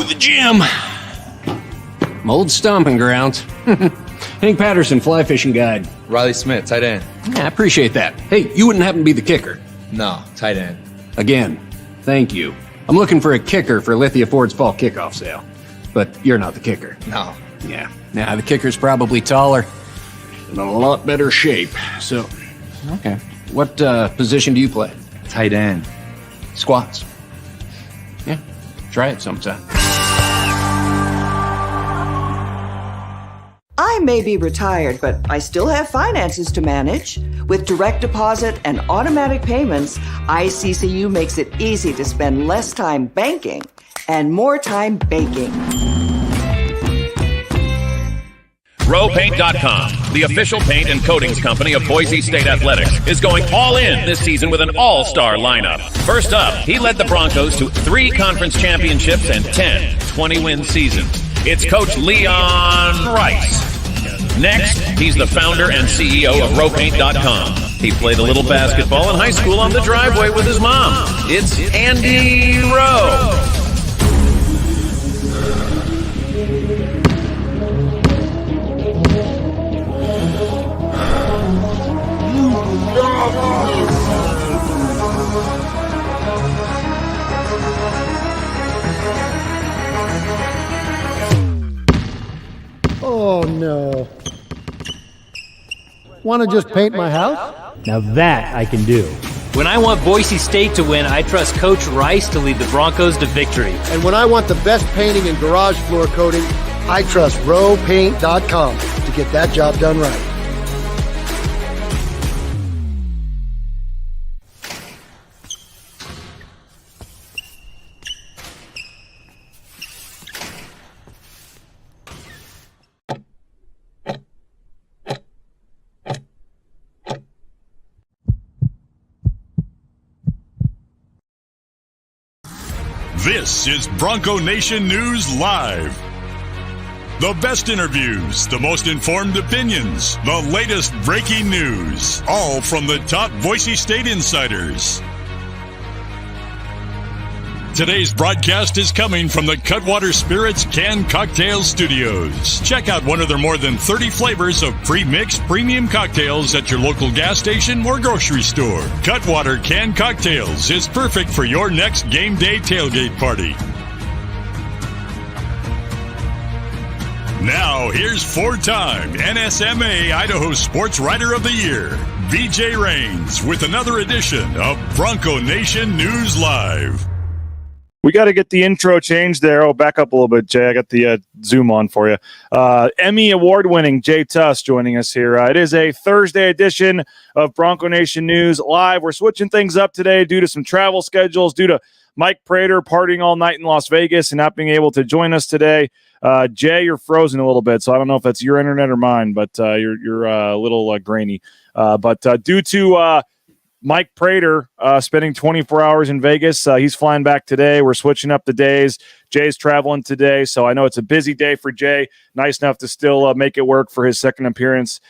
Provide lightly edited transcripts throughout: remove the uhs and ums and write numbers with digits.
to the gym. Old stomping grounds. Hank Patterson, fly fishing guide. Riley Smith, tight end. Yeah, I appreciate that. Hey, you wouldn't happen to be the kicker? No, tight end. Again, thank you. I'm looking for a kicker for Lithia Ford's fall kickoff sale. But you're not the kicker. No. Yeah. Nah, the kicker's probably taller and in a lot better shape. So, okay. What position do you play? Tight end. Squats. Yeah, try it sometime. I may be retired, but I still have finances to manage. With direct deposit and automatic payments, ICCU makes it easy to spend less time banking and more time baking. RowPaint.com, the official paint and coatings company of Boise State Athletics, is going all in this season with an all-star lineup. First up, he led the Broncos to 3 conference championships and 10 20-win seasons. It's Coach Leon Rice. Next, he's the founder and CEO of RowPaint.com. He played a little basketball in high school on the driveway with his mom. It's Andy Rowe. Oh, no. Want to just paint my house? Now that I can do. When I want Boise State to win, I trust Coach Rice to lead the Broncos to victory. And when I want the best painting and garage floor coating, I trust RowPaint.com to get that job done right. This is Bronco Nation News Live. The best interviews, the most informed opinions, the latest breaking news, all from the top Boise State insiders. Today's broadcast is coming from the Cutwater Spirits Canned Cocktail Studios. Check out one of their more than 30 flavors of pre-mixed premium cocktails at your local gas station or grocery store. Cutwater Canned Cocktails is perfect for your next game day tailgate party. Now, here's 4-time NSMA Idaho Sports Writer of the Year, BJ Rains, with another edition of Bronco Nation News Live. We got to get the intro changed there. Oh, back up a little bit, Jay. I got the Zoom on for you. Emmy award-winning Jay Tust joining us here. It is a Thursday edition of Bronco Nation News Live. We're switching things up today due to some travel schedules, due to Mike Prater partying all night in Las Vegas and not being able to join us today. Jay, you're frozen a little bit, so I don't know if that's your internet or mine, but you're a little grainy. But due to Mike Prater spending 24 hours in Vegas. He's flying back today. We're switching up the days. Jay's traveling today, so I know it's a busy day for Jay. Nice enough to still make it work for his second appearance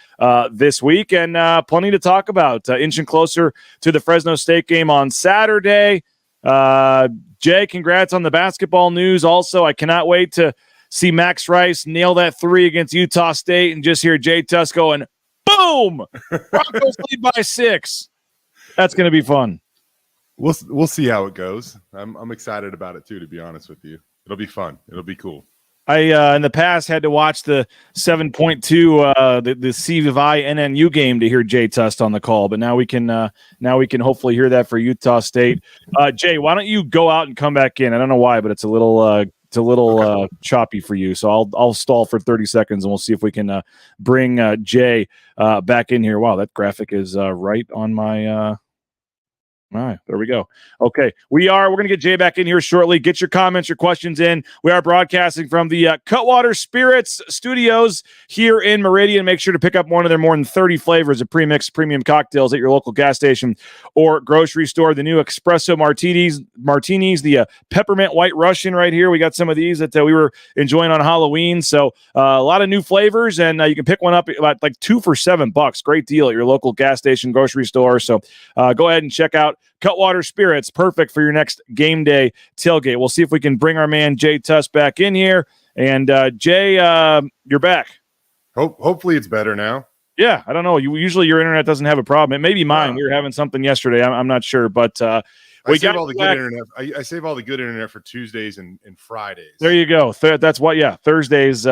this week, and plenty to talk about. Inching closer to the Fresno State game on Saturday. Jay, congrats on the basketball news. Also, I cannot wait to see Max Rice nail that 3 against Utah State and just hear Jay Tust going, boom! Broncos lead by 6. That's going to be fun. We'll see how it goes. I'm excited about it too, to be honest with you. It'll be fun. It'll be cool. I in the past had to watch the 7.2 the CVI NNU game to hear Jay Tust on the call, but now we can hopefully hear that for Utah State. Jay, why don't you go out and come back in? I don't know why, but it's a little choppy for you. So I'll stall for 30 seconds and we'll see if we can bring Jay back in here. Wow, that graphic is right on my all right, there we go. Okay, we're going to get Jay back in here shortly. Get your comments, your questions in. We are broadcasting from the Cutwater Spirits Studios here in Meridian. Make sure to pick up one of their more than 30 flavors of pre-mixed premium cocktails at your local gas station or grocery store. The new espresso martinis, the peppermint white Russian right here. We got some of these that we were enjoying on Halloween. So a lot of new flavors, and you can pick one up about like 2 for $7. Great deal at your local gas station, grocery store. So go ahead and check out Cutwater Spirits, perfect for your next game day tailgate. We'll see if we can bring our man Jay Tust back in here. And Jay, you're back. Hopefully it's better now. Yeah, I don't know. Usually your internet doesn't have a problem. It may be mine. We were having something yesterday. I'm not sure, but I save all the good internet. I save all the good internet for Tuesdays and Fridays. There you go. That's what. Yeah, Thursdays.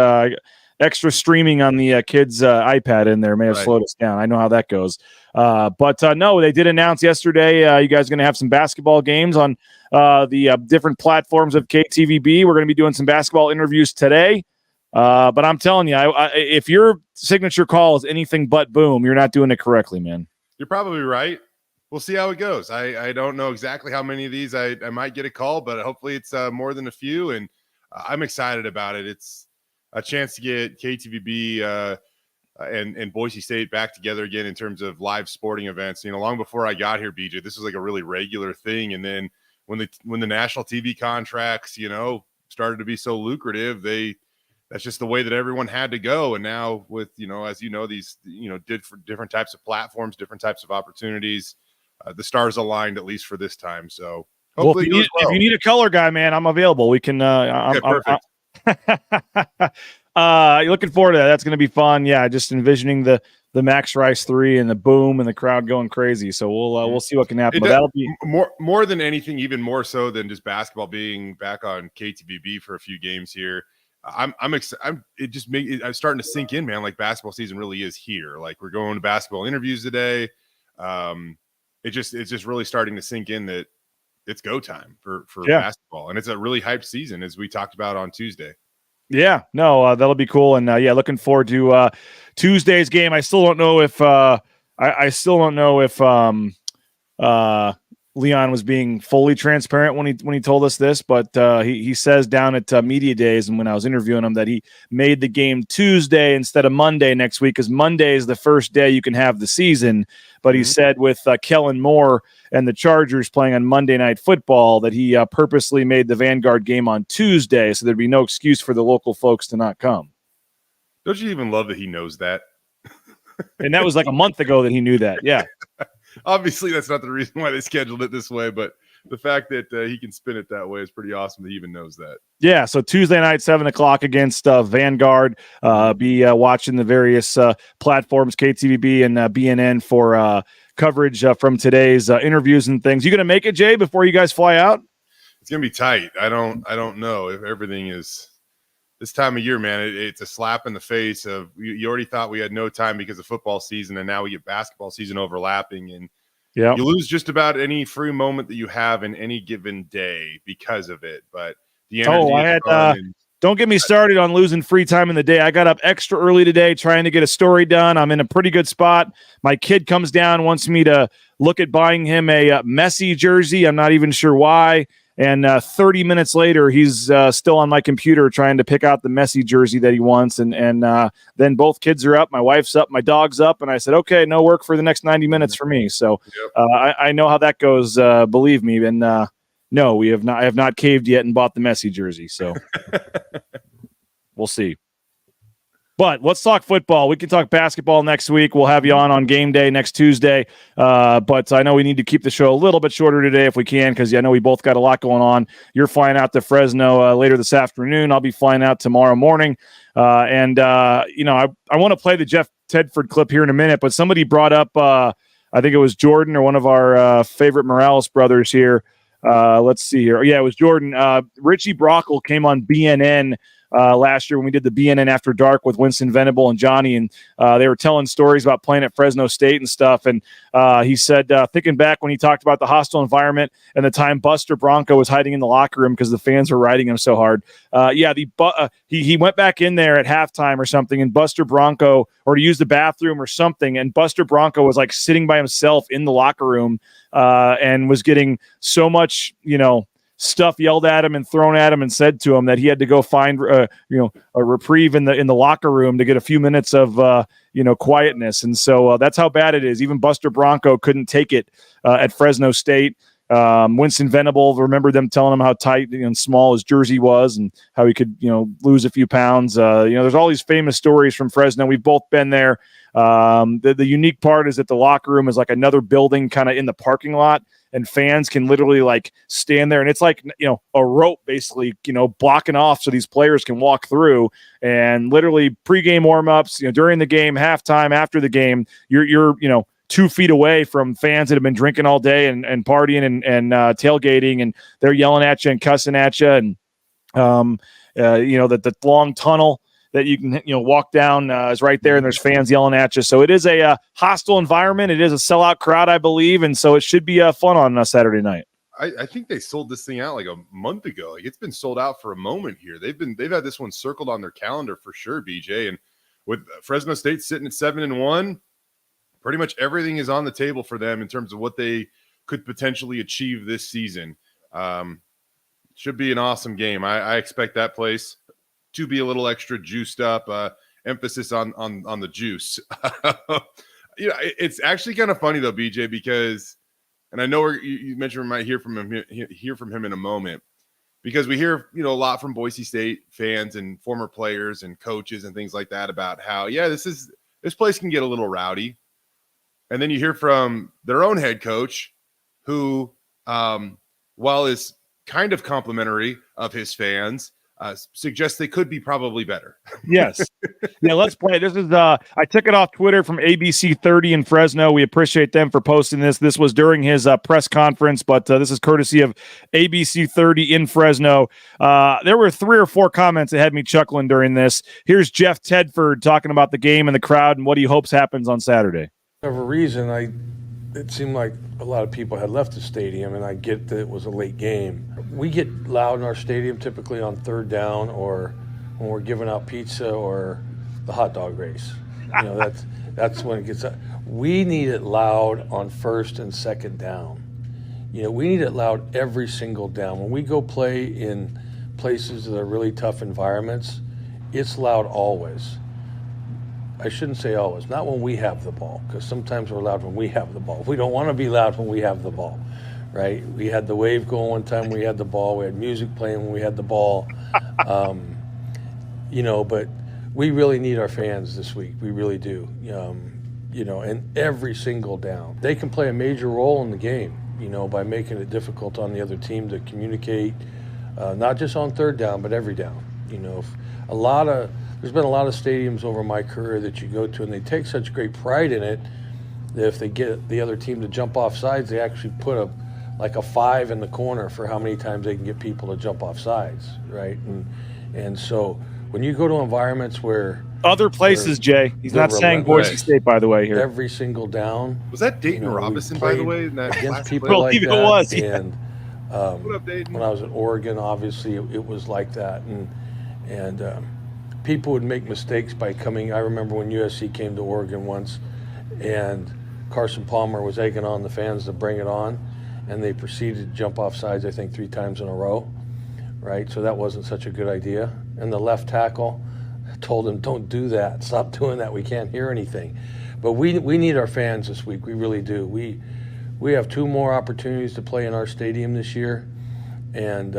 Extra streaming on the kid's iPad in there may have slowed us down. I know how that goes. But no, they did announce yesterday you guys are going to have some basketball games on the different platforms of KTVB. We're going to be doing some basketball interviews today. But I'm telling you, if your signature call is anything but boom, you're not doing it correctly, man. You're probably right. We'll see how it goes. I don't know exactly how many of these I might get a call, but hopefully it's more than a few. And I'm excited about it. It's a chance to get KTVB and Boise State back together again in terms of live sporting events. You know, long before I got here, BJ, this was like a really regular thing. And then when the national TV contracts, you know, started to be so lucrative, that's just the way that everyone had to go. And now with, you know, as you know, these, you know, different types of platforms, different types of opportunities, the stars aligned at least for this time. So hopefully if you need a color guy, man, I'm available. We can, perfect. Looking forward to that. That's going to be fun. Yeah. Just envisioning the Max Rice 3 and the boom and the crowd going crazy. So we'll see what can happen. But that'll be more than anything, even more so than just basketball being back on KTVB for a few games here. I'm excited. I'm starting to sink in, man. Like basketball season really is here. Like we're going to basketball interviews today. It's just really starting to sink in that it's go time for basketball, and it's a really hyped season as we talked about on Tuesday. Yeah, no, that'll be cool, and looking forward to Tuesday's game. I still don't know if Leon was being fully transparent when he told us this, but he says down at Media Days and when I was interviewing him that he made the game Tuesday instead of Monday next week because Monday is the first day you can have the season. But he said with Kellen Moore and the Chargers playing on Monday Night Football that he purposely made the Vanguard game on Tuesday so there'd be no excuse for the local folks to not come. Don't you even love that he knows that? And that was like a month ago that he knew that. Yeah. Obviously, that's not the reason why they scheduled it this way, but the fact that he can spin it that way is pretty awesome that he even knows that. Yeah, so Tuesday night, 7:00 against Vanguard. Be watching the various platforms, KTVB and BNN for coverage from today's interviews and things. You going to make it, Jay, before you guys fly out? It's going to be tight. I don't know if everything is – this time of year, man, it's a slap in the face of you already thought we had no time because of football season, and now we get basketball season overlapping, and you lose just about any free moment that you have in any given day because of it. But the energy don't get me started on losing free time in the day. I got up extra early today trying to get a story done. I'm in a pretty good spot. My kid comes down, wants me to look at buying him a Messi jersey. I'm not even sure why. And 30 minutes later, he's still on my computer trying to pick out the Messi jersey that he wants. And then both kids are up. My wife's up. My dog's up. And I said, okay, no work for the next 90 minutes for me. So I know how that goes. Believe me. And no, I have not caved yet and bought the Messi jersey. So we'll see. But let's talk football. We can talk basketball next week. We'll have you on game day next Tuesday. But I know we need to keep the show a little bit shorter today if we can because I know we both got a lot going on. You're flying out to Fresno later this afternoon. I'll be flying out tomorrow morning. I want to play the Jeff Tedford clip here in a minute, but somebody brought up, I think it was Jordan or one of our favorite Morales brothers here. Let's see here. Yeah, it was Jordan. Richie Brockle came on BNN last year when we did the BNN After Dark with Winston Venable and Johnny, and they were telling stories about playing at Fresno State and stuff. And he said, thinking back when he talked about the hostile environment and the time Buster Bronco was hiding in the locker room because the fans were riding him so hard. He went back in there at halftime or something, and Buster Bronco, or to use the bathroom or something, and Buster Bronco was like sitting by himself in the locker room and was getting so much, stuff yelled at him and thrown at him and said to him that he had to go find a reprieve in the locker room to get a few minutes of quietness. And so that's how bad it is. Even Buster Bronco couldn't take it at Fresno State. Winston Venable, remember them telling him how tight and small his jersey was and how he could, lose a few pounds. There's all these famous stories from Fresno. We've both been there. The unique part is that the locker room is like another building kind of in the parking lot, and fans can literally like stand there, and it's like, a rope basically, blocking off so these players can walk through, and literally pregame warmups, during the game, halftime, after the game, you're 2 feet away from fans that have been drinking all day and partying and tailgating, and they're yelling at you and cussing at you. And, the long tunnel that you can, walk down is right there, and there's fans yelling at you. So it is a hostile environment. It is a sellout crowd, I believe. And so it should be fun on Saturday night. I think they sold this thing out like a month ago. Like, it's been sold out for a moment here. They've had this one circled on their calendar for sure, BJ. And with Fresno State sitting at 7-1, pretty much everything is on the table for them in terms of what they could potentially achieve this season. Should be an awesome game. I expect that place to be a little extra juiced up. Emphasis on the juice. It's actually kind of funny though, BJ, because, and I know you mentioned we might hear from him in a moment, because we hear a lot from Boise State fans and former players and coaches and things like that about how this place can get a little rowdy. And then you hear from their own head coach, who, while is kind of complimentary of his fans, suggests they could be probably better. Yes. Yeah, let's play. This is I took it off Twitter from ABC 30 in Fresno. We appreciate them for posting this. This was during his press conference, but this is courtesy of ABC 30 in Fresno. There were 3 or 4 comments that had me chuckling during this. Here's Jeff Tedford talking about the game and the crowd and what he hopes happens on Saturday. For whatever reason, it seemed like a lot of people had left the stadium, and I get that it was a late game. We get loud in our stadium typically on third down, or when we're giving out pizza, or the hot dog race. That's when it gets. We need it loud on first and second down. We need it loud every single down. When we go play in places that are really tough environments, it's loud always. I shouldn't say always, not when we have the ball, because sometimes we're loud when we have the ball. We don't want to be loud when we have the ball, right? We had the wave going one time we had the ball. We had music playing when we had the ball. But we really need our fans this week. We really do, and every single down. They can play a major role in the game, by making it difficult on the other team to communicate, not just on third down, but every down. There's been a lot of stadiums over my career that you go to, and they take such great pride in it that if they get the other team to jump off sides, they actually put a 5 in the corner for how many times they can get people to jump off sides, right? And so when you go to environments where other places, Jay, he's not saying Boise State, by the way, here. Every single down. Was that Dayton Robinson, by the way? Against people like that. It was. And what up, Dayton? When I was at Oregon, obviously it was like that, and people would make mistakes by coming. I remember when USC came to Oregon once, and Carson Palmer was egging on the fans to bring it on, and they proceeded to jump off sides, I think 3 times in a row, right? So that wasn't such a good idea. And the left tackle told him, don't do that. Stop doing that. We can't hear anything. But we need our fans this week. We really do. We have 2 more opportunities to play in our stadium this year, and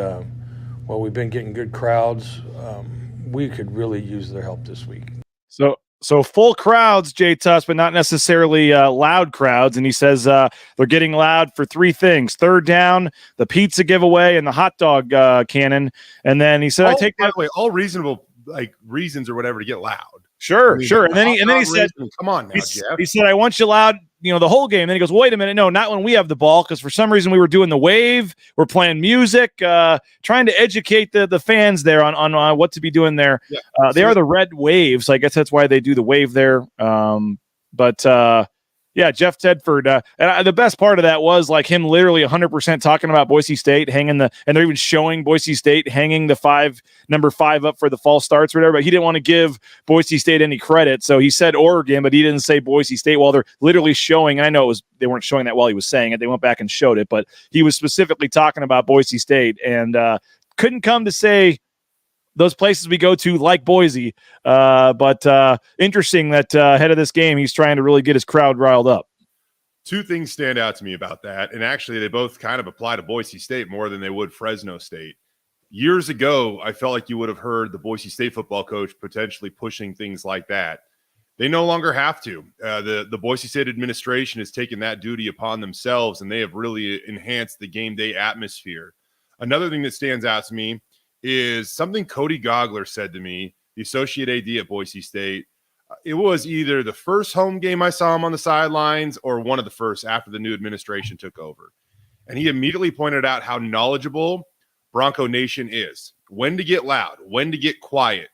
while we've been getting good crowds, we could really use their help this week. So full crowds, Jay Tust, but not necessarily loud crowds. And he says they're getting loud for 3 things: third down, the pizza giveaway, and the hot dog cannon. And then he said, all reasonable reasons or whatever to get loud. Sure. And then he said, come on now, Jeff. He said, I want you loud, the whole game. Then he goes, wait a minute. No, not when we have the ball. Because for some reason we were doing the wave. We're playing music, trying to educate the fans there on what to be doing there. Yeah. They are the red waves. I guess that's why they do the wave there. Yeah, Jeff Tedford. And the best part of that was like him literally 100% talking about Boise State and they're even showing Boise State hanging the number 5 up for the false starts or whatever, but he didn't want to give Boise State any credit. So he said Oregon, but he didn't say Boise State while they're literally showing. And I know they weren't showing that while he was saying it. They went back and showed it, but he was specifically talking about Boise State and couldn't come to say those places we go to like Boise. But interesting that ahead of this game, he's trying to really get his crowd riled up. Two things stand out to me about that, and actually they both kind of apply to Boise State more than they would Fresno State. Years ago, I felt like you would have heard the Boise State football coach potentially pushing things like that. They no longer have to. The Boise State administration has taken that duty upon themselves, and they have really enhanced the game day atmosphere. Another thing that stands out to me is something Cody Gogler said to me, the associate AD at Boise State. It was either the first home game I saw him on the sidelines or one of the first after the new administration took over. And he immediately pointed out how knowledgeable Bronco Nation is, when to get loud, when to get quiet,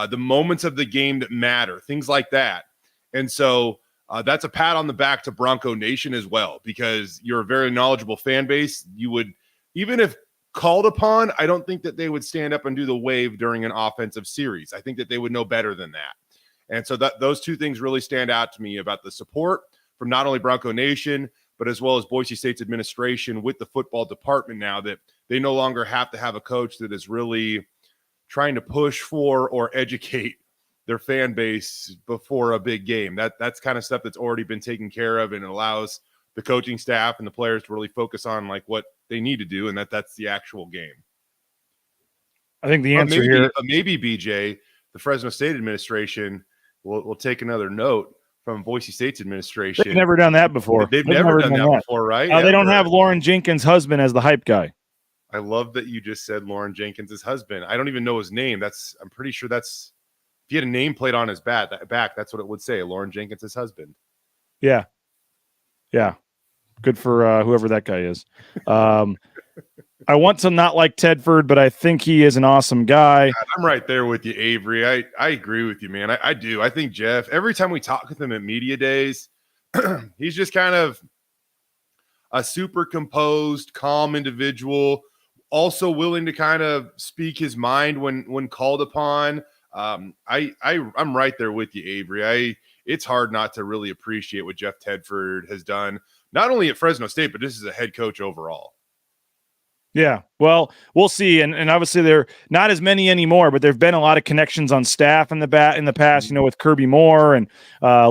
the moments of the game that matter, things like that. And so that's a pat on the back to Bronco Nation as well, because you're a very knowledgeable fan base. You would, even if called upon, I don't think that they would stand up and do the wave during an offensive series. I think that they would know better than that. And so those two things really stand out to me about the support from not only Bronco Nation, but as well as Boise State's administration with the football department now, that they no longer have to have a coach that is really trying to push for or educate their fan base before a big game. That's kind of stuff that's already been taken care of, and it allows the coaching staff and the players to really focus on like what they need to do, and that's the actual game. I think the answer here, maybe BJ, the Fresno State administration will take another note from Boise State's administration. They've never done that before. They've never done that before, right? They don't have Lauren Jenkins' husband as the hype guy. I love that you just said Lauren Jenkins' husband. I don't even know his name. I'm pretty sure that's, if he had a nameplate on his back, that's what it would say, Lauren Jenkins' husband. Yeah. Yeah. Good for whoever that guy is. I want to not like Tedford, but I think he is an awesome guy. I'm right there with you, Avery. I agree with you, man. I do. I think Jeff, every time we talk with him at media days, he's just kind of a super composed, calm individual, also willing to kind of speak his mind when called upon. I'm right there with you, Avery. It's hard not to really appreciate what Jeff Tedford has done, not only at Fresno State, but just as a head coach overall. Yeah, well, we'll see, and obviously they're not as many anymore, but there've been a lot of connections on staff in the past. With Kirby Moore and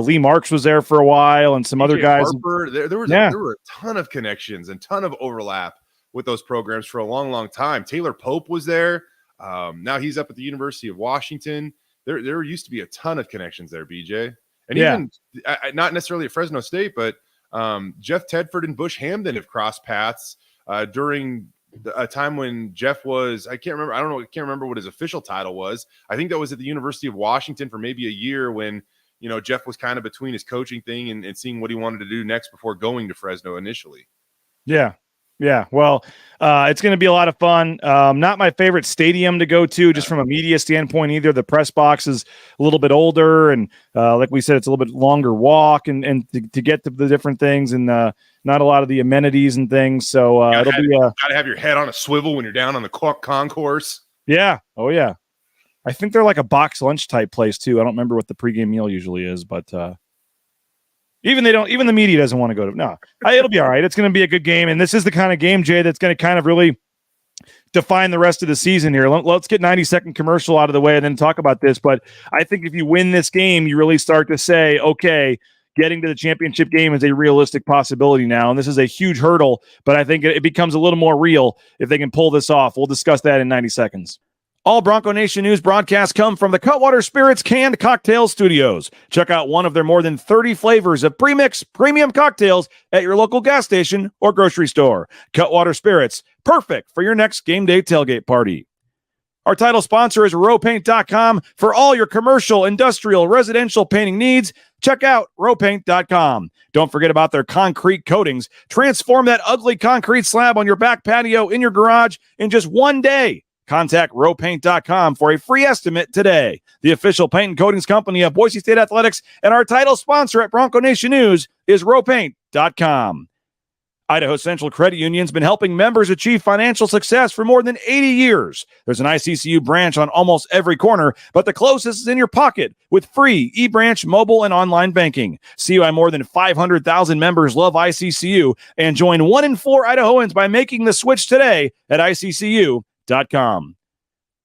Lee Marks was there for a while, and some other guys. Harper, there were a ton of connections and ton of overlap with those programs for a long, long time. Taylor Pope was there. Now he's up at the University of Washington. There used to be a ton of connections there, BJ, and even not necessarily at Fresno State, but Jeff Tedford and Bush Hamden have crossed paths during a time when Jeff was, I can't remember what his official title was. I think that was at the University of Washington for maybe a year when, Jeff was kind of between his coaching thing and seeing what he wanted to do next before going to Fresno initially. Yeah. Yeah. Well, it's going to be a lot of fun. Not my favorite stadium to go to just from a media standpoint either. The press box is a little bit older. And like we said, it's a little bit longer walk and to get to the different things and not a lot of the amenities and things. So it'll be got to have your head on a swivel when you're down on the concourse. Yeah. Oh yeah. I think they're like a box lunch type place too. I don't remember what the pregame meal usually is, but even the media doesn't want to go to. No, it'll be all right. It's going to be a good game. And this is the kind of game, Jay, that's going to kind of really define the rest of the season here. Let's get 90-second commercial out of the way and then talk about this. But I think if you win this game, you really start to say, okay, getting to the championship game is a realistic possibility now. And this is a huge hurdle, but I think it becomes a little more real if they can pull this off. We'll discuss that in 90 seconds. All Bronco Nation news broadcasts come from the Cutwater Spirits Canned Cocktail Studios. Check out one of their more than 30 flavors of pre-mix premium cocktails at your local gas station or grocery store. Cutwater Spirits, perfect for your next game day tailgate party. Our title sponsor is rowpaint.com. For all your commercial, industrial, residential painting needs, check out rowpaint.com. Don't forget about their concrete coatings. Transform that ugly concrete slab on your back patio in your garage in just one day. Contact rowpaint.com for a free estimate today. The official paint and coatings company of Boise State Athletics and our title sponsor at Bronco Nation News is rowpaint.com. Idaho Central Credit Union's been helping members achieve financial success for more than 80 years. There's an ICCU branch on almost every corner, but the closest is in your pocket with free eBranch mobile and online banking. See why more than 500,000 members love ICCU and join 1 in 4 Idahoans by making the switch today at ICCU.com.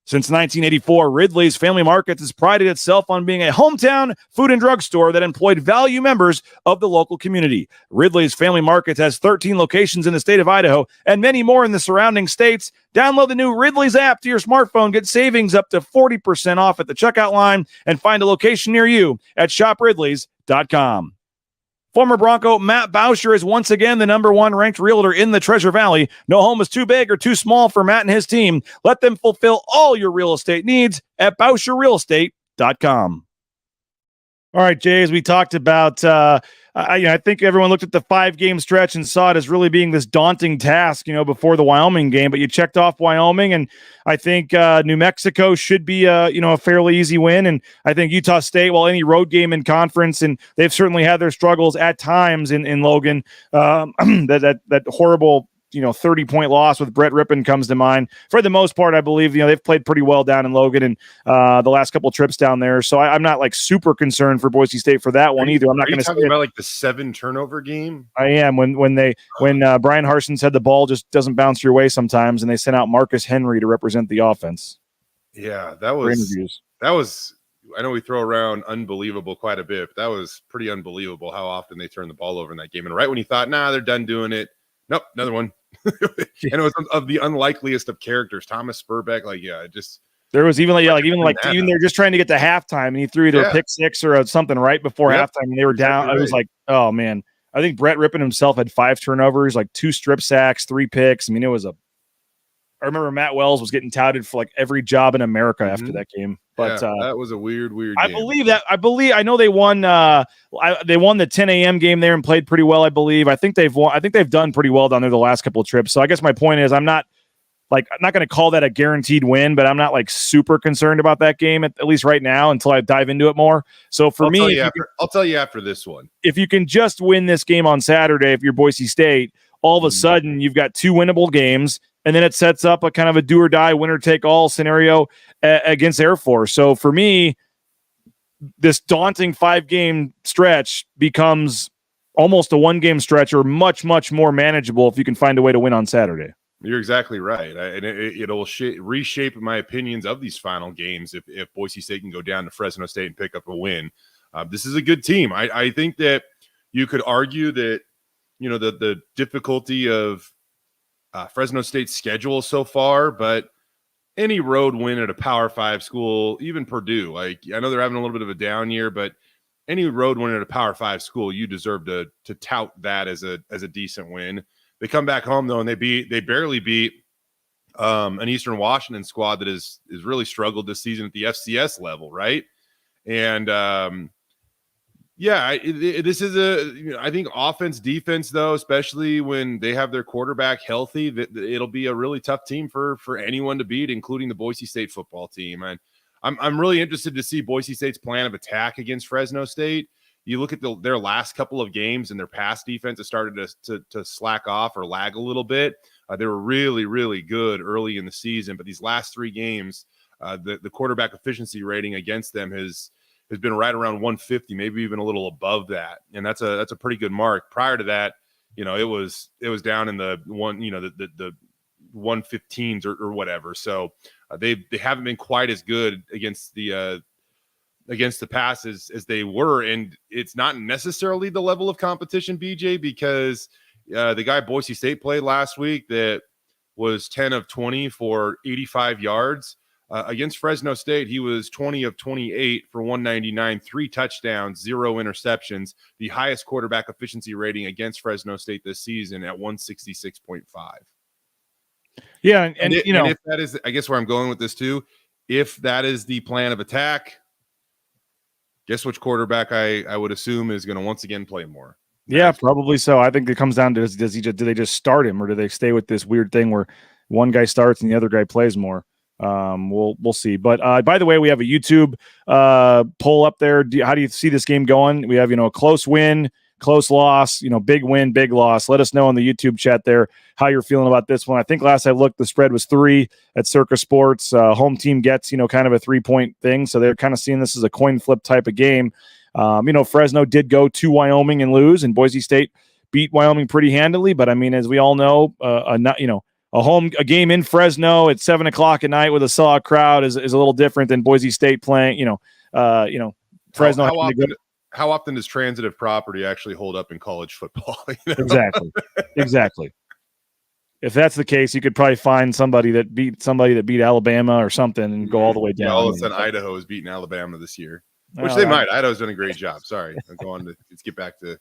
Since 1984, Ridley's Family Markets has prided itself on being a hometown food and drug store that employed value members of the local community. Ridley's Family Markets has 13 locations in the state of Idaho and many more in the surrounding states. Download the new Ridley's app to your smartphone. Get savings up to 40% off at the checkout line and find a location near you at shopridleys.com. Former Bronco Matt Bauscher is once again the number one ranked realtor in the Treasure Valley. No home is too big or too small for Matt and his team. Let them fulfill all your real estate needs at BauscherRealEstate.com. All right, Jay, as we talked about, I think everyone looked at the 5-game stretch and saw it as really being this daunting task, before the Wyoming game. But you checked off Wyoming, and I think New Mexico should be a fairly easy win. And I think Utah State, while any road game in conference, and they've certainly had their struggles at times in Logan, that horrible 30-point loss with Brett Rippon comes to mind. For the most part, I believe, they've played pretty well down in Logan and the last couple trips down there. So I'm not super concerned for Boise State for that one either. I'm not going to say about the 7 turnover game. I am when Brian Harsin said the ball just doesn't bounce your way sometimes, and they sent out Marcus Henry to represent the offense. Yeah, that was. I know we throw around unbelievable quite a bit, but that was pretty unbelievable how often they turned the ball over in that game. And right when you thought, they're done doing it, nope, another one. And it was of the unlikeliest of characters. Thomas Spurbeck, there was even they're just trying to get to halftime, and he threw either a pick six or something right before halftime, and they were down. Right. I was like, oh man, I think Brett Rippon himself had 5 turnovers, 2 strip sacks, 3 picks. I mean, I remember Matt Wells was getting touted for every job in America after that game. But that was a weird game. I know they won. They won the 10 a.m. game there and played pretty well. I believe. I think they've done pretty well down there the last couple of trips. So I guess my point is, I'm not going to call that a guaranteed win, but I'm not super concerned about that game at least right now until I dive into it more. So for me, I'll tell you after this one. If you can just win this game on Saturday, if you're Boise State, all of a sudden you've got 2 winnable games. And then it sets up a kind of a do or die, winner take all scenario against Air Force. So for me, this daunting 5-game stretch becomes almost a 1-game stretch, or much, much more manageable if you can find a way to win on Saturday. You're exactly right. And it'll reshape my opinions of these final games if Boise State can go down to Fresno State and pick up a win. This is a good team. I think that you could argue that, the difficulty of Fresno State's schedule so far, but any road win at a Power 5 school, even Purdue, I know they're having a little bit of a down year, but any road win at a Power 5 school, you deserve to tout that as a decent win. They come back home though, and they barely beat an Eastern Washington squad that has really struggled this season at the FCS level, right? And this is I think offense, defense, though, especially when they have their quarterback healthy, it'll be a really tough team for anyone to beat, including the Boise State football team. And I'm really interested to see Boise State's plan of attack against Fresno State. You look at their last couple of games, and their pass defense has started to slack off or lag a little bit. They were really, really good early in the season, but these last 3 games, the quarterback efficiency rating against them has been right around 150, maybe even a little above that. And that's a pretty good mark. Prior to that, it was down in the the 115s or whatever. So they haven't been quite as good against the passes as they were. And it's not necessarily the level of competition, BJ, because the guy Boise State played last week that was 10 of 20 for 85 yards. Against Fresno State, he was 20 of 28 for 199, 3 touchdowns, 0 interceptions, the highest quarterback efficiency rating against Fresno State this season at 166.5. Yeah, and if that is, I guess where I'm going with this too, if that is the plan of attack, guess which quarterback I would assume is going to once again play more? Yeah, probably so. I think it comes down to do they just start him, or do they stay with this weird thing where one guy starts and the other guy plays more? We'll see. But by the way, we have a YouTube poll up there. How do you see this game going? We have a close win, close loss, big win, big loss. Let us know on the YouTube chat there how you're feeling about this one. I think last I looked, the spread was 3 at Circa Sports. Home team gets kind of a 3-point thing, so they're kind of seeing this as a coin flip type of game. Fresno did go to Wyoming and lose, and Boise State beat Wyoming pretty handily. But I mean, as we all know, a game in Fresno at 7:00 at night with a sellout crowd is a little different than Boise State playing. Fresno. How often does transitive property actually hold up in college football? Exactly. If that's the case, you could probably find somebody that beat Alabama or something and go all the way down. Yeah, all of a sudden Idaho is beating Alabama this year, which they might. Idaho's done a great job. Sorry, let's get back to.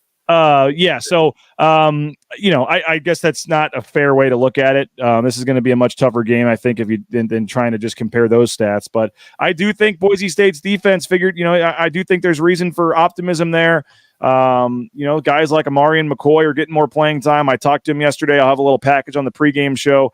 So I guess that's not a fair way to look at it. This is going to be a much tougher game, I think, if you than trying to just compare those stats. But I do think Boise State's defense figured. I do think there's reason for optimism there. Guys like Amari and McCoy are getting more playing time. I talked to him yesterday. I'll have a little package on the pregame show.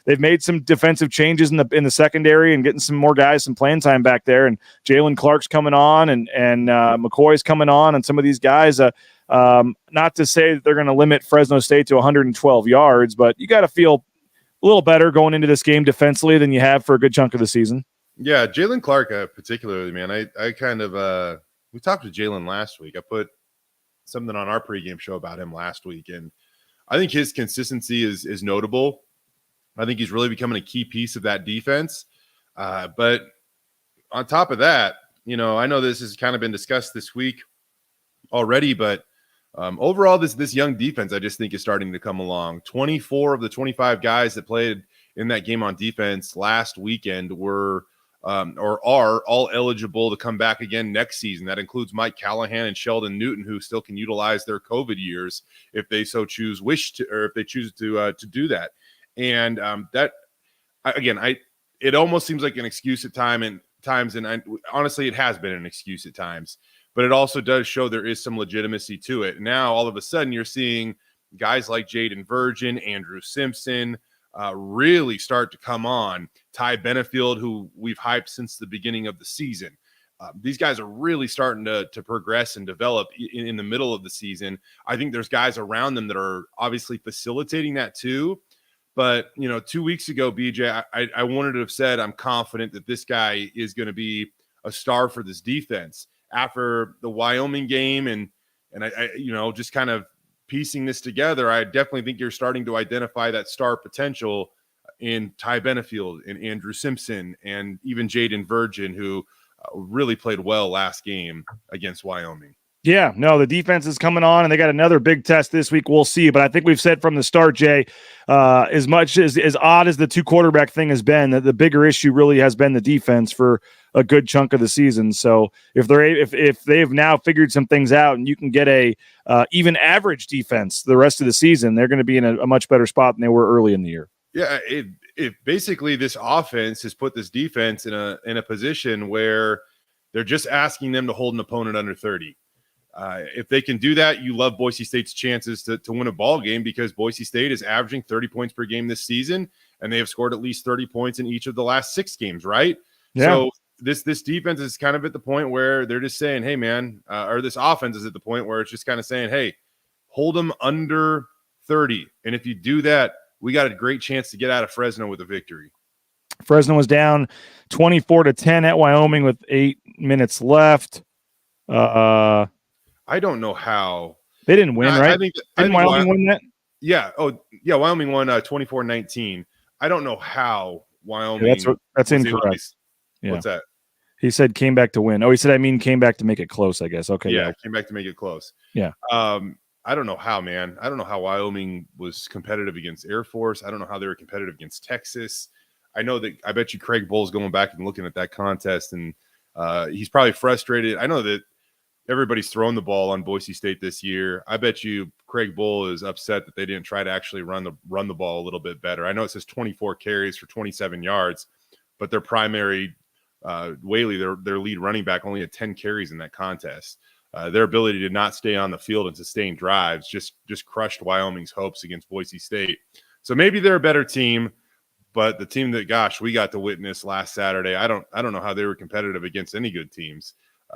They've made some defensive changes in the secondary and getting some more guys some playing time back there. And Jalen Clark's coming on, and McCoy's coming on, and some of these guys. Not to say that they're going to limit Fresno State to 112 yards, but you got to feel a little better going into this game defensively than you have for a good chunk of the season. Yeah, Jalen Clark particularly, man. I kind of we talked to Jalen last week. I put something on our pregame show about him last week, and I think his consistency is notable. I think he's really becoming a key piece of that defense. But on top of that, I know this has kind of been discussed this week already, but overall, this young defense, I just think, is starting to come along. 24 of the 25 guys that played in that game on defense last weekend were or are all eligible to come back again next season. That includes Mike Callahan and Sheldon Newton, who still can utilize their COVID years if they so choose, or if they choose to do that. And it almost seems like an excuse at times, and honestly, it has been an excuse at times. But it also does show there is some legitimacy to it. Now, all of a sudden, you're seeing guys like Jaden Virgin, Andrew Simpson, really start to come on. Ty Benefield, who we've hyped since the beginning of the season. These guys are really starting to progress and develop in the middle of the season. I think there's guys around them that are obviously facilitating that too. But, 2 weeks ago, BJ, I wanted to have said I'm confident that this guy is going to be a star for this defense. After the Wyoming game and I just kind of piecing this together, I definitely think you're starting to identify that star potential in Ty Benefield and Andrew Simpson and even Jaden Virgin, who really played well last game against Wyoming. Yeah, no, the defense is coming on, and they got another big test this week. We'll see, but I think we've said from the start, Jay, as much as odd as the two quarterback thing has been, that the bigger issue really has been the defense for a good chunk of the season. So if they've now figured some things out, and you can get a even average defense the rest of the season, they're going to be in a much better spot than they were early in the year. Yeah, it basically this offense has put this defense in a position where they're just asking them to hold an opponent under 30. If they can do that, you love Boise State's chances to win a ball game, because Boise State is averaging 30 points per game this season, and they have scored at least 30 points in each of the last 6 games, right? Yeah. So this defense is kind of at the point where they're just saying, hey, man, or this offense is at the point where it's just kind of saying, hey, hold them under 30. And if you do that, we got a great chance to get out of Fresno with a victory. Fresno was down 24-10 at Wyoming with 8 minutes left. I don't know how they didn't win, right? Didn't Wyoming win that? Yeah. Oh, yeah. Wyoming won 24-19. I don't know how Wyoming. Yeah, that's incorrect. Yeah. What's that? He said came back to win. Oh, he said came back to make it close, I guess. Okay. Yeah, came back to make it close. Yeah. I don't know how, man. I don't know how Wyoming was competitive against Air Force. I don't know how they were competitive against Texas. I bet you Craig Bull's going back and looking at that contest, and he's probably frustrated. I know that everybody's thrown the ball on Boise State this year. I bet you Craig Bull is upset that they didn't try to actually run the ball a little bit better. I know it says 24 carries for 27 yards, but their primary Whaley, their lead running back, only had 10 carries in that contest. Their ability to not stay on the field and sustain drives just crushed Wyoming's hopes against Boise State. So maybe they're a better team, but the team that, we got to witness last Saturday, I don't know how they were competitive against any good teams.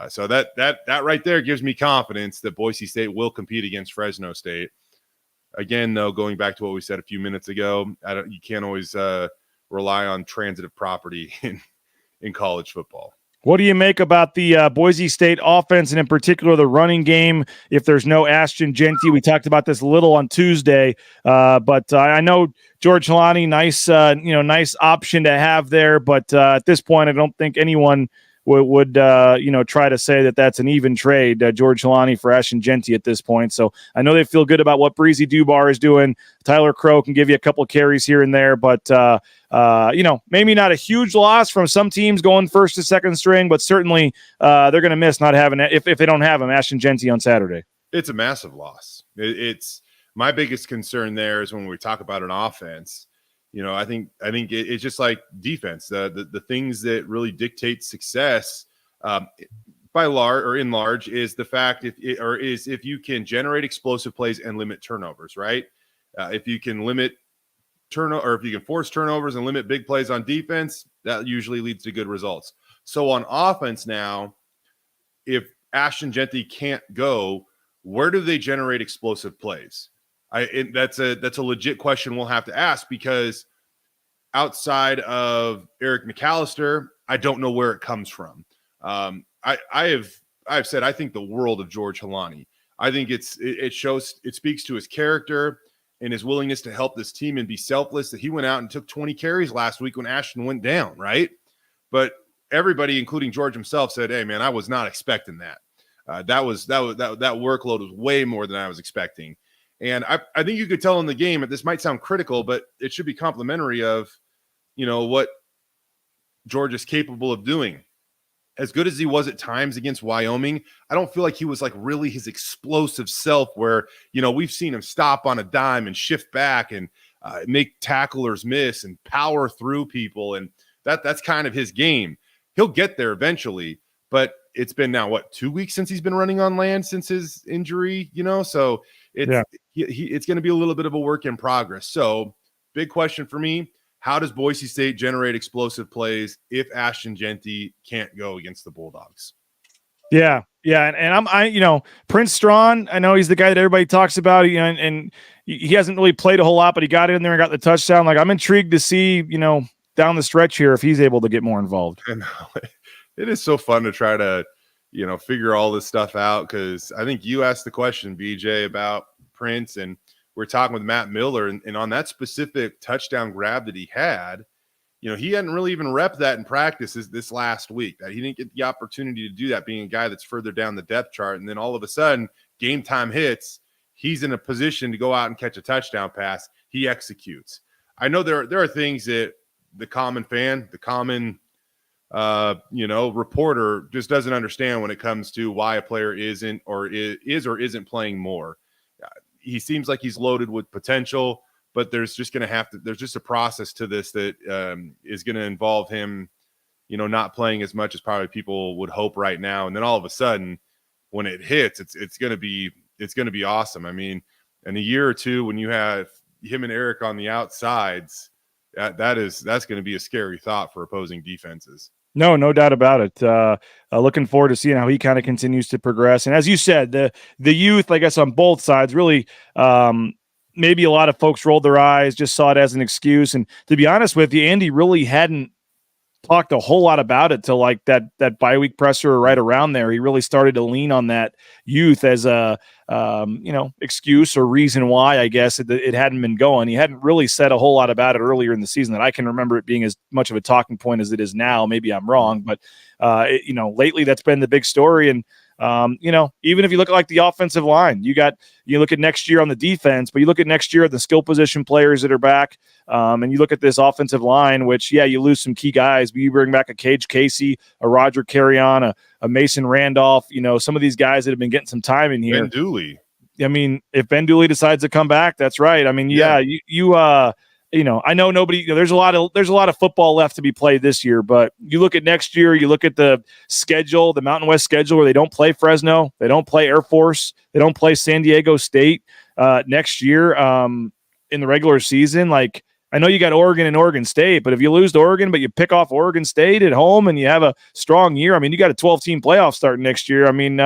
So that right there gives me confidence that Boise State will compete against Fresno State. Again, though, going back to what we said a few minutes ago, you can't always rely on transitive property in college football. What do you make about the Boise State offense, and in particular the running game? If there's no Ashton Genty, we talked about this a little on Tuesday, but I know George Halani, nice option to have there. But at this point, I don't think anyone would try to say that that's an even trade, George Halani for Ashton Genty at this point. So I know they feel good about what Breezy Dubar is doing. Tyler Crow can give you a couple carries here and there, but maybe not a huge loss from some teams going first to second string, but certainly they're going to miss not having if they don't have him, Ashton Genty on Saturday. It's a massive loss. It's my biggest concern there is when we talk about an offense. I think it's just like defense. The things that really dictate success, by large or in large, is the fact if you can generate explosive plays and limit turnovers, right? If you can limit or if you can force turnovers and limit big plays on defense, that usually leads to good results. So on offense now, if Ashton Genty can't go, where do they generate explosive plays? That's a legit question we'll have to ask, because outside of Eric McAllister, I don't know where it comes from. I've said I think the world of George Halani. I think it speaks to his character and his willingness to help this team and be selfless, that he went out and took 20 carries last week when Ashton went down, right? But everybody, including George himself, said, "Hey, man, I was not expecting that. That workload was way more than I was expecting." And I think you could tell in the game, and this might sound critical, but it should be complimentary of, what George is capable of doing. As good as he was at times against Wyoming, I don't feel like he was like really his explosive self where, we've seen him stop on a dime and shift back and make tacklers miss and power through people. And that's kind of his game. He'll get there eventually, but it's been now 2 weeks since he's been running on land since his injury, so it's going to be a little bit of a work in progress. So big question for me, how does Boise State generate explosive plays if Ashton Genty can't go against the Bulldogs? Yeah. And Prince Strawn, I know he's the guy that everybody talks about, and he hasn't really played a whole lot, but he got in there and got the touchdown. Like, I'm intrigued to see, down the stretch here, if he's able to get more involved. I know. It is so fun to try to, figure all this stuff out, because I think you asked the question, BJ, about Prince, and we're talking with Matt Miller, and on that specific touchdown grab that he had, he hadn't really even repped that in practice this last week, that he didn't get the opportunity to do that, being a guy that's further down the depth chart. And then all of a sudden, game time hits, he's in a position to go out and catch a touchdown pass. He executes. I know there are things that the common fan, the common reporter just doesn't understand when it comes to why a player isn't or isn't playing more. He seems like he's loaded with potential, but there's just a process to this that is going to involve him, not playing as much as probably people would hope right now. And then all of a sudden, when it hits, it's going to be awesome. I mean, in a year or two, when you have him and Eric on the outsides, that's going to be a scary thought for opposing defenses. No doubt about it. Looking forward to seeing how he kind of continues to progress. And as you said, the youth, I guess, on both sides, really, maybe a lot of folks rolled their eyes, just saw it as an excuse. And to be honest with you, Andy really hadn't talked a whole lot about it till like that bye week presser or right around there. He really started to lean on that youth as a excuse or reason why, I guess, it hadn't been going. He hadn't really said a whole lot about it earlier in the season that I can remember it being as much of a talking point as it is now. Maybe I'm wrong, but lately that's been the big story. And even if you look at like the offensive line, you look at next year on the defense, but you look at next year at the skill position players that are back, and you look at this offensive line, which, you lose some key guys, but you bring back a Cage Casey, a Roger Carrion, a Mason Randolph, some of these guys that have been getting some time in here. Ben Dooley. I mean, if Ben Dooley decides to come back, that's right. I mean, I know nobody, there's a lot of football left to be played this year, but you look at next year, you look at the schedule, the Mountain West schedule, where they don't play Fresno, they don't play Air Force, they don't play San Diego State next year in the regular season. Like, I know you got Oregon and Oregon State, but if you lose to Oregon, but you pick off Oregon State at home and you have a strong year, I mean, you got a 12-team playoff starting next year. I mean,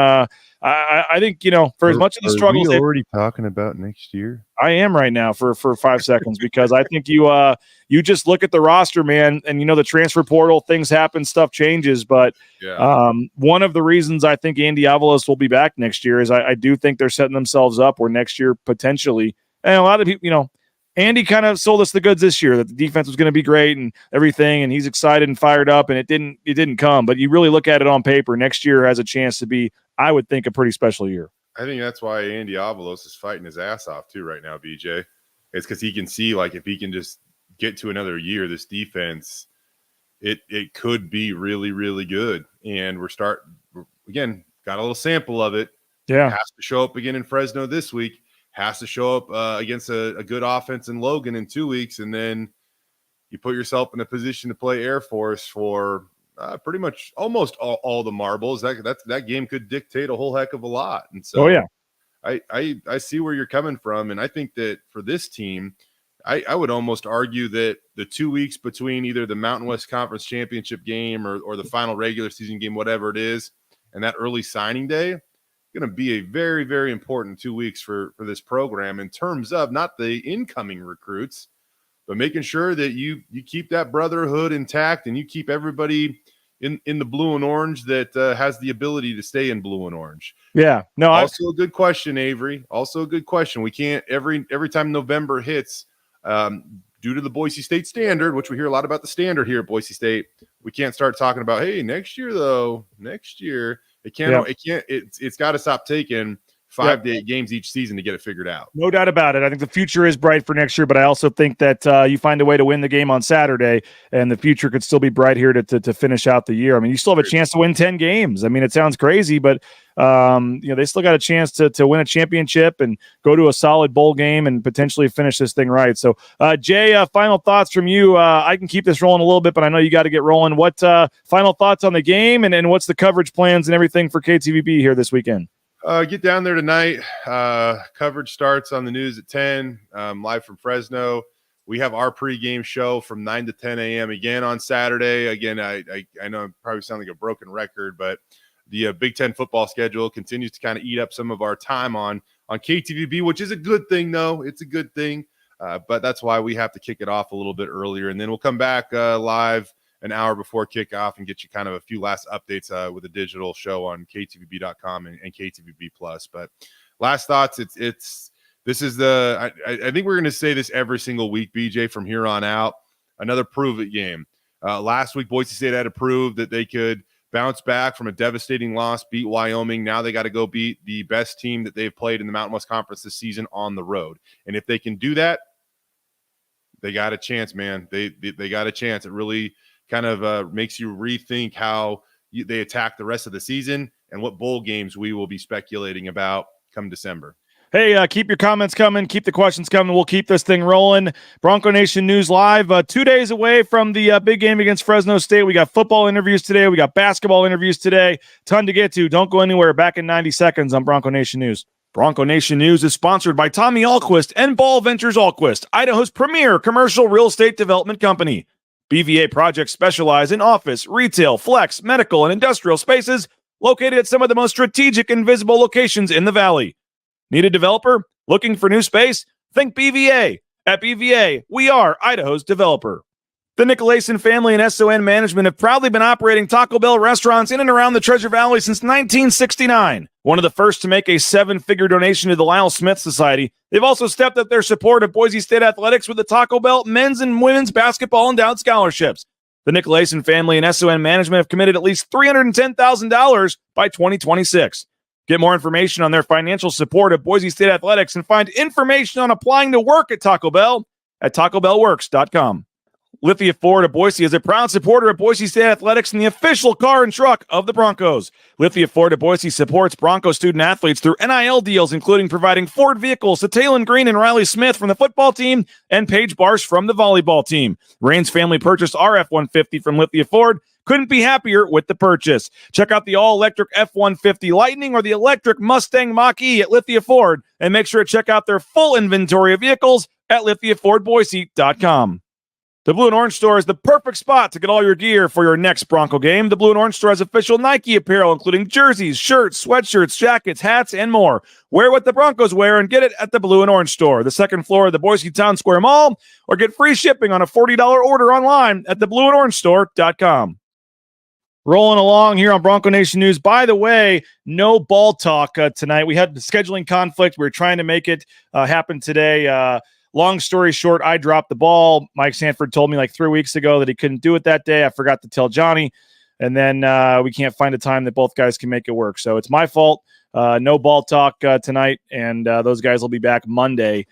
I think, for as much of the struggles, are we already talking about next year? I am right now for 5 seconds because I think you just look at the roster, man, and the transfer portal, things happen, stuff changes. But one of the reasons I think Andy Avalos will be back next year is I do think they're setting themselves up where next year potentially, and a lot of people, Andy kind of sold us the goods this year that the defense was going to be great and everything, and he's excited and fired up, and it didn't come. But you really look at it on paper, next year has a chance to be, I would think, a pretty special year. I think that's why Andy Avalos is fighting his ass off too right now, BJ. It's because he can see, like, if he can just get to another year, this defense, it could be really, really good. And got a little sample of it. Yeah. It has to show up again in Fresno this week. Has to show up against a good offense in Logan in 2 weeks, and then you put yourself in a position to play Air Force for pretty much almost all the marbles. That game could dictate a whole heck of a lot. And so, I see where you're coming from, and I think that for this team, I would almost argue that the 2 weeks between either the Mountain West Conference Championship game or the final regular season game, whatever it is, and that early signing day, going to be a very, very important 2 weeks for this program in terms of not the incoming recruits, but making sure that you keep that brotherhood intact and you keep everybody in the blue and orange that has the ability to stay in blue and orange. Yeah. No. Also a good question, Avery. Also a good question. We can't every time November hits, due to the Boise State standard, which we hear a lot about the standard here at Boise State, we can't start talking about, hey, next year. It's got to stop taking 5 to 8 games each season to get it figured out. No doubt about it. I think the future is bright for next year, but I also think that you find a way to win the game on Saturday, and the future could still be bright here to finish out the year. I mean, you still have a chance to win 10 games. I mean, it sounds crazy, but they still got a chance to win a championship and go to a solid bowl game and potentially finish this thing right. So, Jay, final thoughts from you. I can keep this rolling a little bit, but I know you got to get rolling. What final thoughts on the game and what's the coverage plans and everything for KTVB here this weekend? Get down there tonight. Coverage starts on the news at 10, live from Fresno. We have our pregame show from 9 to 10 a.m. again on Saturday. Again, I know I probably sound like a broken record, but the Big Ten football schedule continues to kind of eat up some of our time on KTVB, which is a good thing, though. It's a good thing, but that's why we have to kick it off a little bit earlier. And then we'll come back live an hour before kickoff and get you kind of a few last updates with a digital show on KTVB.com and KTVB Plus. But last thoughts, I think we're going to say this every single week, BJ, from here on out. Another prove it game. Last week, Boise State had to prove that they could bounce back from a devastating loss, beat Wyoming. Now they got to go beat the best team that they've played in the Mountain West Conference this season on the road. And if they can do that, they got a chance, man. They got a chance. It really kind of makes you rethink how they attack the rest of the season and what bowl games we will be speculating about come December. Hey, keep your comments coming. Keep the questions coming. We'll keep this thing rolling. Bronco Nation News Live, 2 days away from the big game against Fresno State. We got football interviews today. We got basketball interviews today. Ton to get to. Don't go anywhere. Back in 90 seconds on Bronco Nation News. Bronco Nation News is sponsored by Tommy Alquist and Ball Ventures Alquist, Idaho's premier commercial real estate development company. BVA projects specialize in office, retail, flex, medical, and industrial spaces located at some of the most strategic and visible locations in the valley. Need a developer? Looking for new space? Think BVA. At BVA, we are Idaho's developer. The Nicolason family and SON management have proudly been operating Taco Bell restaurants in and around the Treasure Valley since 1969. One of the first to make a 7-figure donation to the Lyle Smith Society, they've also stepped up their support of Boise State athletics with the Taco Bell men's and women's basketball endowed scholarships. The Nicolason family and SON management have committed at least $310,000 by 2026. Get more information on their financial support of Boise State athletics and find information on applying to work at Taco Bell at TacoBellWorks.com. Lithia Ford of Boise is a proud supporter of Boise State athletics and the official car and truck of the Broncos. Lithia Ford of Boise supports Bronco student athletes through NIL deals, including providing Ford vehicles to Taylon Green and Riley Smith from the football team and Paige Barsh from the volleyball team. Rain's family purchased our F-150 from Lithia Ford. Couldn't be happier with the purchase. Check out the all-electric F-150 Lightning or the electric Mustang Mach-E at Lithia Ford, and make sure to check out their full inventory of vehicles at LithiaFordBoise.com. The Blue and Orange Store is the perfect spot to get all your gear for your next Bronco game. The Blue and Orange Store has official Nike apparel, including jerseys, shirts, sweatshirts, jackets, hats, and more. Wear what the Broncos wear and get it at the Blue and Orange Store, the second floor of the Boise Town Square Mall, or get free shipping on a $40 order online at theblueandorangestore.com. Rolling along here on Bronco Nation News. By the way, no ball talk tonight. We had the scheduling conflict. We were trying to make it happen today. Long story short, I dropped the ball. Mike Sanford told me like 3 weeks ago that he couldn't do it that day. I forgot to tell Johnny. And then we can't find a time that both guys can make it work. So it's my fault. No ball talk tonight. And those guys will be back Monday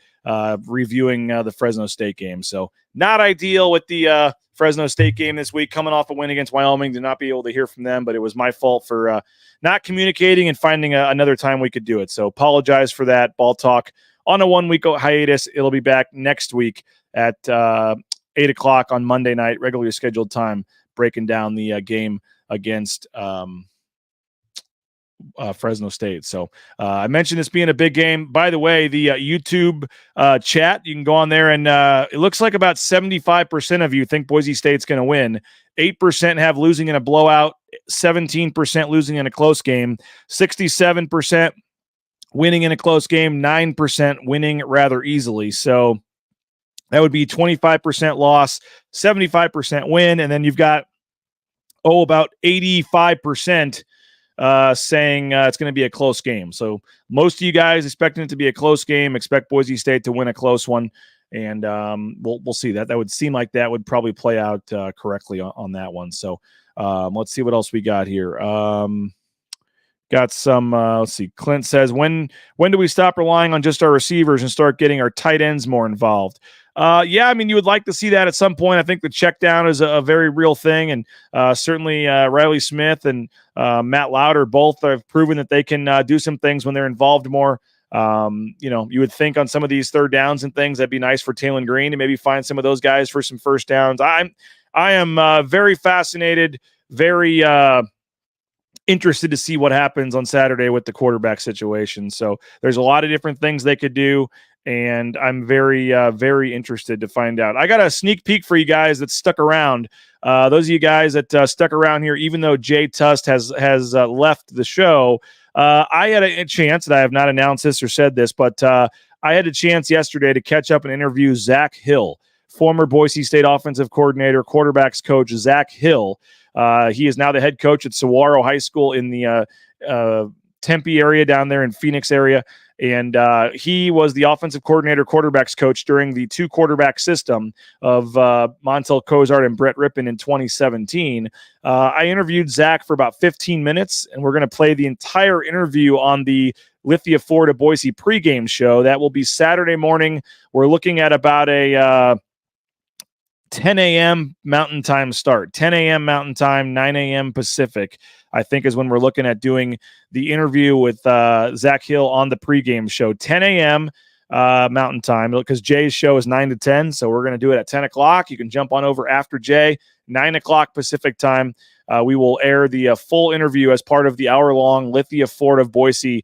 reviewing the Fresno State game. So not ideal with the Fresno State game this week, coming off a win against Wyoming. Did not be able to hear from them, but it was my fault for not communicating and finding another time we could do it. So apologize for that. Ball talk on a 1 week hiatus. It'll be back next week at 8 o'clock on Monday night, regularly scheduled time, breaking down the game against Fresno State. So I mentioned this being a big game. By the way, the YouTube chat, you can go on there, and it looks like about 75% of you think Boise State's going to win. 8% have losing in a blowout, 17% losing in a close game, 67% winning in a close game, 9% winning rather easily. So that would be 25% loss, 75% win. And then you've got, about 85% saying it's going to be a close game. So most of you guys expecting it to be a close game, expect Boise State to win a close one. And we'll see that. That would seem like that would probably play out correctly on that one. So let's see what else we got here. Got some, let's see. Clint says, when do we stop relying on just our receivers and start getting our tight ends more involved? Yeah, I mean, you would like to see that at some point. I think the check down is a very real thing. And certainly Riley Smith and Matt Lauder both have proven that they can do some things when they're involved more. You would think on some of these third downs and things, that'd be nice for Taylon Green to maybe find some of those guys for some first downs. I am very fascinated, very interested to see what happens on Saturday with the quarterback situation. So there's a lot of different things they could do, and I'm very, very interested to find out. I got a sneak peek for you guys that stuck around. Those of you guys that stuck around here, even though Jay Tust has left the show, I had a chance, and I have not announced this or said this, but I had a chance yesterday to catch up and interview Zach Hill, former Boise State offensive coordinator, quarterbacks coach Zach Hill. He is now the head coach at Saguaro High School in the Tempe area down there in Phoenix area. And he was the offensive coordinator, quarterbacks coach during the two quarterback system of Montel Cozart and Brett Rippon in 2017. I interviewed Zach for about 15 minutes, and we're going to play the entire interview on the Lithia Ford of Boise pregame show. That will be Saturday morning. We're looking at about a 10 a.m. Mountain Time start. 10 a.m. Mountain Time, 9 a.m. Pacific, I think, is when we're looking at doing the interview with Zach Hill on the pregame show. 10 a.m. Mountain Time, because Jay's show is 9 to 10, so we're going to do it at 10 o'clock. You can jump on over after Jay. 9 o'clock Pacific time, we will air the full interview as part of the hour-long Lithia Ford of Boise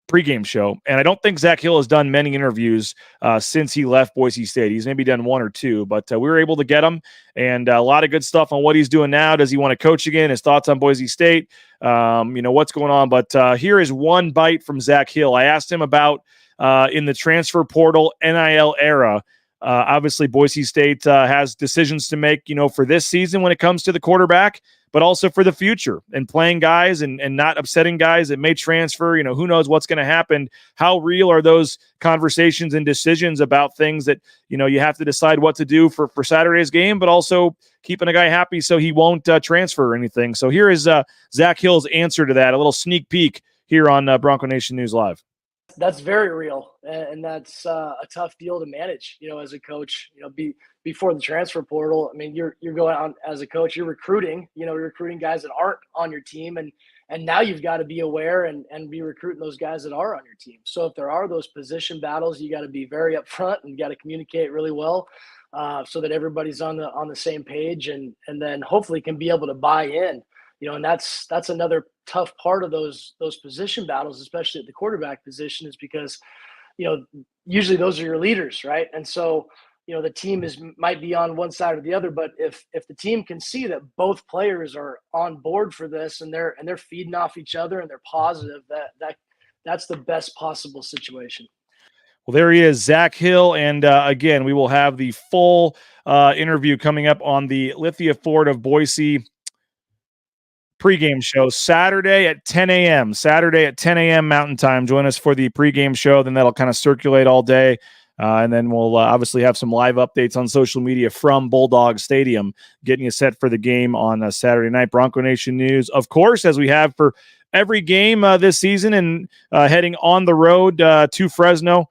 pregame show. And I don't think Zach Hill has done many interviews since he left Boise State. He's maybe done one or two, but we were able to get him, and a lot of good stuff on what he's doing now. Does he want to coach again? His thoughts on Boise State, what's going on. But here is one bite from Zach Hill. I asked him about in the transfer portal NIL era. Obviously, Boise State has decisions to make, for this season when it comes to the quarterback, but also for the future and playing guys and not upsetting guys that may transfer. Who knows what's going to happen? How real are those conversations and decisions about things that, you have to decide what to do for Saturday's game, but also keeping a guy happy so he won't transfer or anything. So here is Zach Hill's answer to that, a little sneak peek here on Bronco Nation News Live. That's very real, and that's a tough deal to manage, as a coach, before the transfer portal. I mean, you're going on as a coach, you're recruiting, you're recruiting guys that aren't on your team, and now you've got to be aware and be recruiting those guys that are on your team. So if there are those position battles, you got to be very upfront and you got to communicate really well so that everybody's on the same page, and then hopefully can be able to buy in. And that's another tough part of those position battles, especially at the quarterback position, is because, usually those are your leaders, right? And so the team might be on one side or the other, but if the team can see that both players are on board for this and they're feeding off each other and they're positive, that's the best possible situation. Well, there he is, Zach Hill. And again, we will have the full interview coming up on the Lithia Ford of Boise pregame show Saturday at 10 a.m. Saturday at 10 a.m. Mountain Time. Join us for the pregame show. Then that'll kind of circulate all day. And then we'll obviously have some live updates on social media from Bulldog Stadium, getting you set for the game on Saturday night. Bronco Nation news, of course, as we have for every game this season, and heading on the road to Fresno.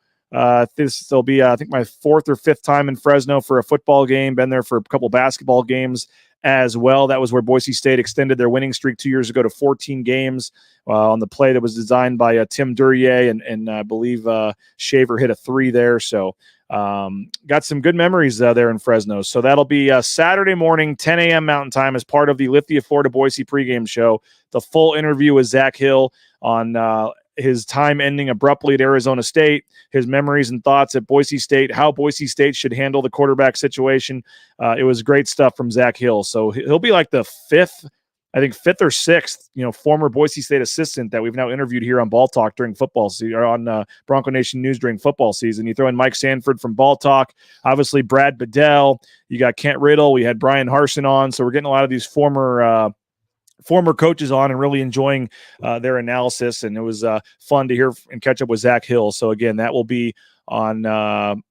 This will be, I think, my 4th or 5th time in Fresno for a football game. Been there for a couple basketball games as well. That was where Boise State extended their winning streak 2 years ago to 14 games on the play that was designed by Tim Duryea, and I believe Shaver hit a 3 there. So got some good memories there in Fresno. So that'll be Saturday morning, 10 a.m. Mountain Time, as part of the Lithia Ford of Boise pregame show. The full interview with Zach Hill on his time ending abruptly at Arizona State, his memories and thoughts at Boise State, how Boise State should handle the quarterback situation. It was great stuff from Zach Hill. So he'll be like the 5th or 6th, former Boise State assistant that we've now interviewed here on Ball Talk during football season, or on Bronco Nation News during football season. You throw in Mike Sanford from Ball Talk, obviously Brad Bedell, you got Kent Riddle, we had Brian Harsin on. So we're getting a lot of these former coaches on and really enjoying their analysis. And it was fun to hear and catch up with Zach Hill. So again, that will be on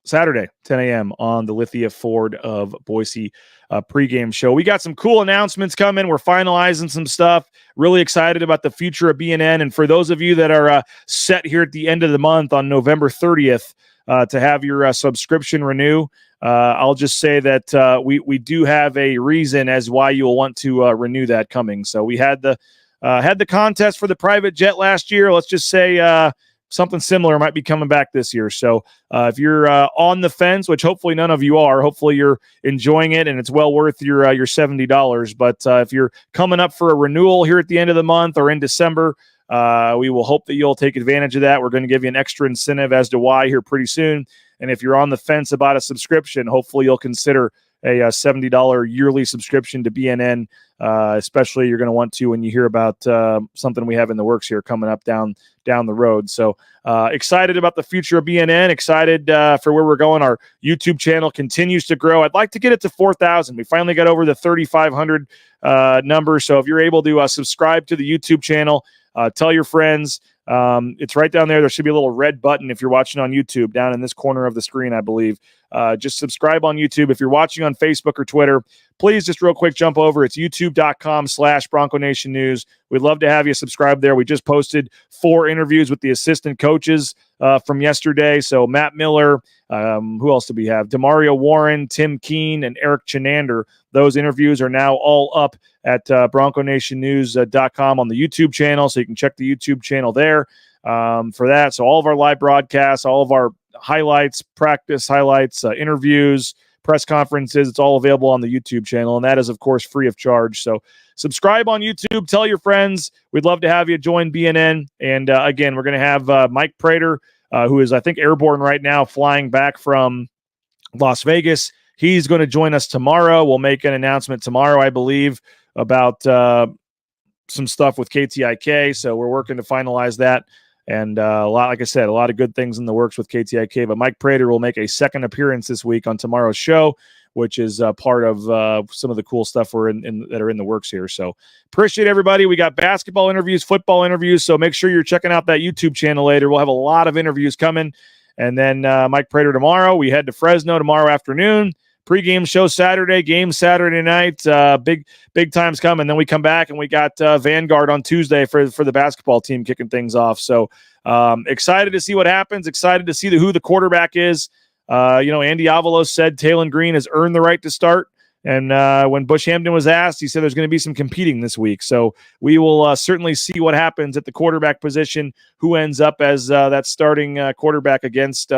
Saturday, 10 a.m. on the Lithia Ford of Boise pregame show. We got some cool announcements coming. We're finalizing some stuff. Really excited about the future of BNN. And for those of you that are set here at the end of the month on November 30th to have your subscription renew, I'll just say that we do have a reason as why you'll want to renew that coming. So we had the contest for the private jet last year. Let's just say something similar might be coming back this year. So if you're on the fence, which hopefully none of you are, hopefully you're enjoying it and it's well worth your $70. But if you're coming up for a renewal here at the end of the month or in December, we will hope that you'll take advantage of that. We're going to give you an extra incentive as to why here pretty soon. And if you're on the fence about a subscription, hopefully you'll consider a $70 yearly subscription to BNN, especially you're going to want to when you hear about something we have in the works here coming up down the road. So excited about the future of BNN, excited for where we're going. Our YouTube channel continues to grow. I'd like to get it to 4,000. We finally got over the 3,500 number. So if you're able to subscribe to the YouTube channel, tell your friends. It's right down there. There should be a little red button if you're watching on YouTube down in this corner of the screen, I believe. Just subscribe on YouTube. If you're watching on Facebook or Twitter, please just real quick jump over. It's youtube.com/Bronco Nation News. We'd love to have you subscribe there. We just posted 4 interviews with the assistant coaches from yesterday. So Matt Miller, who else do we have? Demario Warren, Tim Keene, and Eric Chenander. Those interviews are now all up at BroncoNationNews.com on the YouTube channel. So you can check the YouTube channel there for that. So all of our live broadcasts, all of our highlights, practice highlights, interviews, press conferences, it's all available on the YouTube channel. And that is, of course, free of charge. So subscribe on YouTube. Tell your friends. We'd love to have you join BNN. And again, we're going to have Mike Prater, who is, I think, airborne right now, flying back from Las Vegas. He's going to join us tomorrow. We'll make an announcement tomorrow, I believe, about some stuff with KTIK. So we're working to finalize that. And like I said, a lot of good things in the works with KTIK. But Mike Prater will make a second appearance this week on tomorrow's show, which is part of some of the cool stuff we're that are in the works here. So appreciate everybody. We got basketball interviews, football interviews. So make sure you're checking out that YouTube channel later. We'll have a lot of interviews coming. And then Mike Prater tomorrow. We head to Fresno tomorrow afternoon. Pre-game show Saturday, game Saturday night. Big times coming. Then we come back and we got Vanguard on Tuesday for the basketball team kicking things off. So excited to see what happens. Excited to see who the quarterback is. Andy Avalos said Taylon Green has earned the right to start. And when Bush Hampton was asked, he said there's going to be some competing this week. So we will certainly see what happens at the quarterback position, who ends up as that starting quarterback against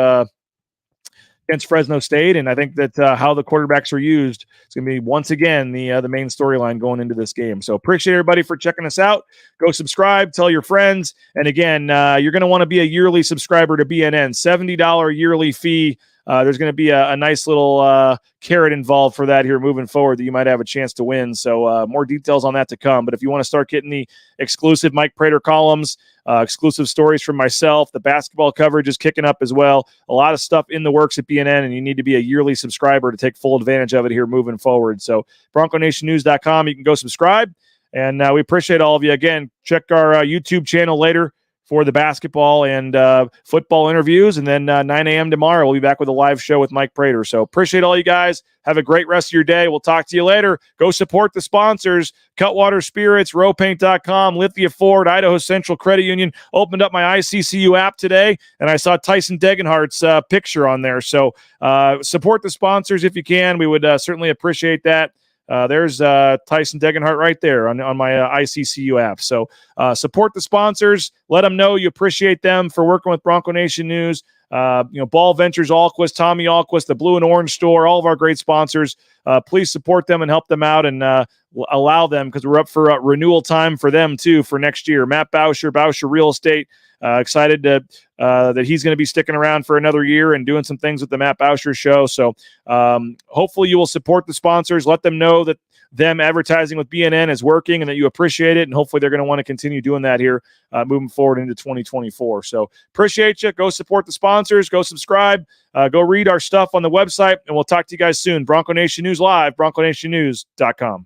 Fresno State. And I think that how the quarterbacks are used is going to be, once again, the main storyline going into this game. So appreciate everybody for checking us out. Go subscribe, tell your friends. And again, you're going to want to be a yearly subscriber to BNN. $70 yearly fee there's going to be a nice little carrot involved for that here moving forward that you might have a chance to win. So more details on that to come. But if you want to start getting the exclusive Mike Prater columns, exclusive stories from myself, the basketball coverage is kicking up as well. A lot of stuff in the works at BNN, and you need to be a yearly subscriber to take full advantage of it here moving forward. So BroncoNationNews.com, you can go subscribe. And we appreciate all of you. Again, check our YouTube channel later for the basketball and football interviews. And then 9 a.m. tomorrow, we'll be back with a live show with Mike Prater. So appreciate all you guys. Have a great rest of your day. We'll talk to you later. Go support the sponsors, Cutwater Spirits, rowpaint.com, Lithia Ford, Idaho Central Credit Union. Opened up my ICCU app today, and I saw Tyson Degenhardt's picture on there. So support the sponsors if you can. We would certainly appreciate that. There's Tyson Degenhardt right there on my ICCU app. So support the sponsors. Let them know you appreciate them for working with Bronco Nation News. Ball Ventures, Alquist, Tommy Alquist, the Blue and Orange Store, all of our great sponsors. Please support them and help them out and allow them, because we're up for renewal time for them too for next year. Matt Bauscher Real Estate. Excited that he's going to be sticking around for another year and doing some things with the Matt Bauscher Show. So hopefully you will support the sponsors. Let them know that them advertising with BNN is working and that you appreciate it. And hopefully they're going to want to continue doing that here moving forward into 2024. So appreciate you. Go support the sponsors. Go subscribe. Go read our stuff on the website. And we'll talk to you guys soon. Bronco Nation News Live, BroncoNationNews.com.